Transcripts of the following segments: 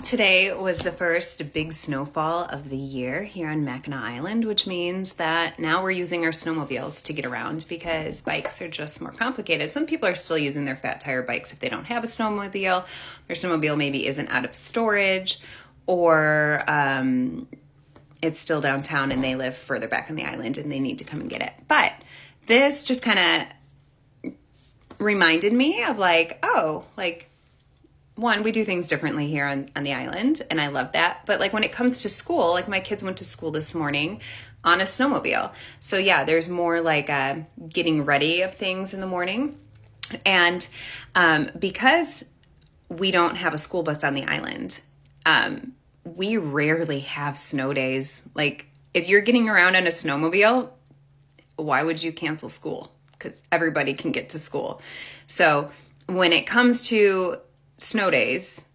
Today was the first big snowfall of the year here on Mackinac Island, which means that now we're using our snowmobiles to get around because bikes are just more complicated. Some people are still using their fat tire bikes if they don't have a snowmobile. Their snowmobile maybe isn't out of storage, or it's still downtown and they live further back on the island and they need to come and get it. But this just kind of reminded me of one, we do things differently here on the island, and I love that. But when it comes to school, my kids went to school this morning on a snowmobile. So yeah, there's more getting ready of things in the morning. And because we don't have a school bus on the island, we rarely have snow days. If you're getting around on a snowmobile, why would you cancel school? Because everybody can get to school. So when it comes to snow days,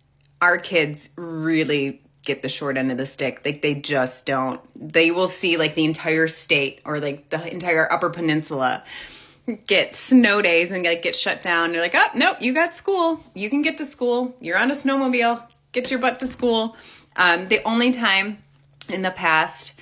our kids really get the short end of the stick. They just don't. They will see the entire state or the entire Upper Peninsula get snow days and get shut down. They're like, oh, nope, you got school. You can get to school. You're on a snowmobile. Get your butt to school. The only time in the past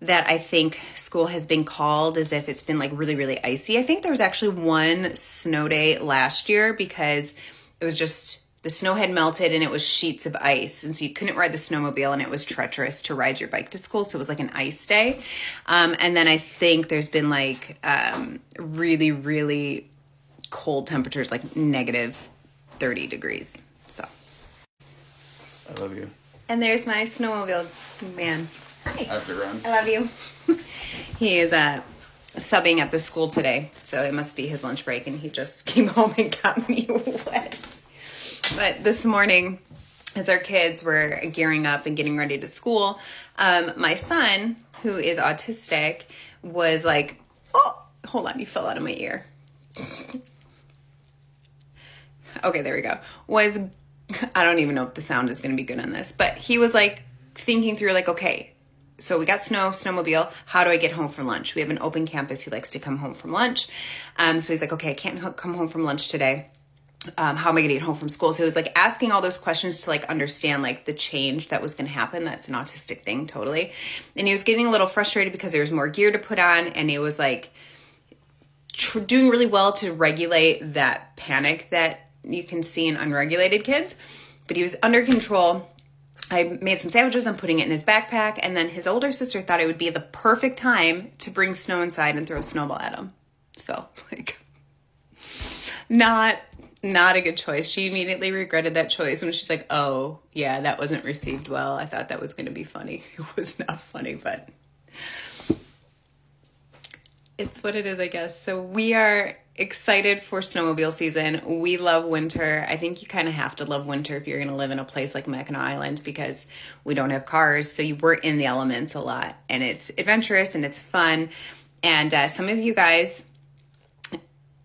that I think school has been called is if it's been really, really icy. I think there was actually one snow day last year because it was just the snow had melted and it was sheets of ice. And so you couldn't ride the snowmobile and it was treacherous to ride your bike to school. So it was an ice day. And then I think there's been really, really cold temperatures, negative 30 degrees. So. I love you. And there's my snowmobile man. Hi. I have to run. I love you. He is subbing at the school today. So it must be his lunch break and he just came home and got me wet. But this morning, as our kids were gearing up and getting ready to school, my son, who is autistic, was oh, hold on, you fell out of my ear. Okay, there we go. I don't even know if the sound is going to be good on this, but he was thinking through okay, so we got snowmobile. How do I get home from lunch? We have an open campus. He likes to come home from lunch. So he's okay, I can't come home from lunch today. How am I going to get home from school? So he was asking all those questions to understand the change that was going to happen. That's an autistic thing, totally. And he was getting a little frustrated because there was more gear to put on, and he was doing really well to regulate that panic that you can see in unregulated kids. But he was under control. I made some sandwiches. I'm putting it in his backpack, and then his older sister thought it would be the perfect time to bring snow inside and throw a snowball at him. So not a good choice. She immediately regretted that choice when she's oh, yeah, that wasn't received well. I thought that was going to be funny. It was not funny, but it's what it is, I guess. So we are excited for snowmobile season. We love winter. I think you kind of have to love winter if you're going to live in a place like Mackinac Island because we don't have cars. So we're in the elements a lot, and it's adventurous and it's fun. And some of you guys...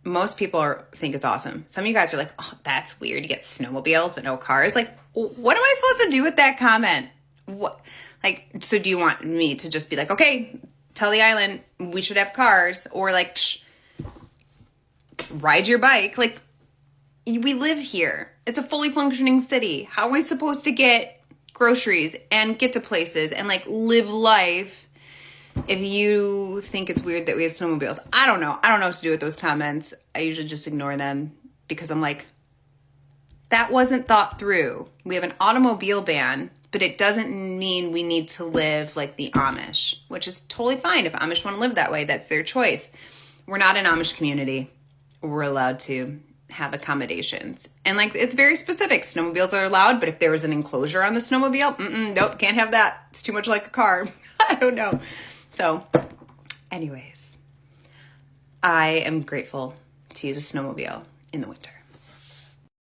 Most people think it's awesome. Some of you guys are oh, that's weird. You get snowmobiles but no cars. What am I supposed to do with that comment? What? So do you want me to just be okay, tell the island we should have cars, or psh, ride your bike? We live here. It's a fully functioning city. How are we supposed to get groceries and get to places and live life if you think it's weird that we have snowmobiles? I don't know. I don't know what to do with those comments. I usually just ignore them because I'm that wasn't thought through. We have an automobile ban, but it doesn't mean we need to live like the Amish, which is totally fine. If Amish want to live that way, that's their choice. We're not an Amish community. We're allowed to have accommodations. And it's very specific. Snowmobiles are allowed, but if there was an enclosure on the snowmobile, nope, can't have that. It's too much like a car. I don't know. So, anyways, I am grateful to use a snowmobile in the winter.